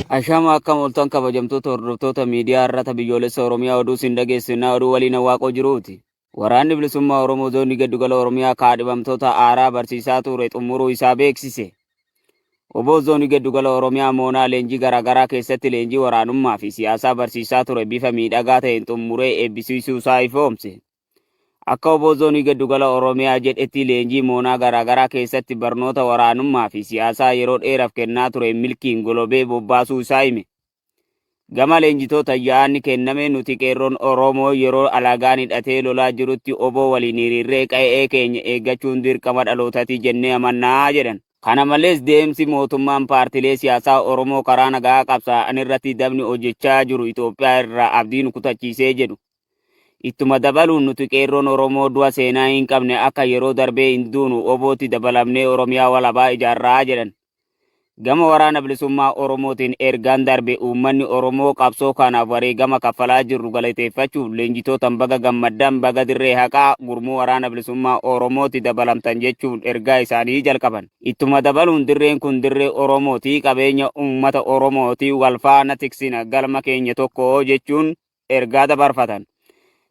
Ashama akka moltan kabajamtoota hordoftoota miidiyaa irratti biyyoolessa Oromiyaa oduu sin dhageessinaa oduu waliin waaqoo jiruuti. Waraanni bilisummaa Oromoo zoonii giddugala Oromiyaa kaadhimamtoota aaraa barsiisaa ture xumuruu isaa beeksise. Obbo zoonii giddugala Oromiyaa moonaa leenjii garaagaraa keessatti leenjii waraanummaa fi siyaasaa barsiisaa ture bifa miidhagaa ta'een xumuree eebbisiisuu isaa ifoomse. Akka obbo zoonii giddugala Oromiyaa jedhetti leenjii moonaa garaagaraa keessatti barnoota waraanummaa fi siyaasaa yeroo dheeraaf kennaa ture milkiin golobee bobbaasuu isaa hime. Gama leenjitoota yaa'anni kenname nuti qeerroon Oromoo yeroo alagaan hidhatee lolaa jirutti obbo waliin hiriirree qe'ee keenya eeggachuun dirqama dhalootaati jennee amannaa jedhan. Kana malees deemsi mootummaan paartilee siyaasaa Oromoo karaa nagaa qabsaa'an irratti dabni hojjechaa jiru Itoophiyaa irraa abdii nu kutachiisee jedhu. Ittuma dabaluun nuti qeerroon Oromoo du'a seenaa hin qabne akka yeroo darbee hin duunu obootti dabalamnee Oromiyaa walabaa ijaarraa jedhan. Gama waraana bilisummaa Oromootiin ergaan darbe uummanni Oromoo qabsoo kanaaf wareegama kaffalaa jirru galateeffachuuf leenjitootaan baga gammaddan baga dirree haqaa gurmuu waraana bilisummaa Oromootti dabalamtan jechuun ergaa isaanii jalqaban. Ittuma dabaluun dirreen kun dirree Oromootii qabeenya uummata Oromootii wal faana tiksina galma keenya tokko jechuun ergaa dabarfatan.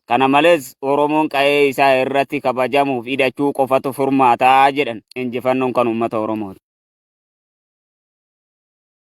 Kana malees Oromoon qa'ee isaa irratti kabajamuuf hidhachuu qofatu furmaataa jedhan. Injifannoon kan uummata Oromooti.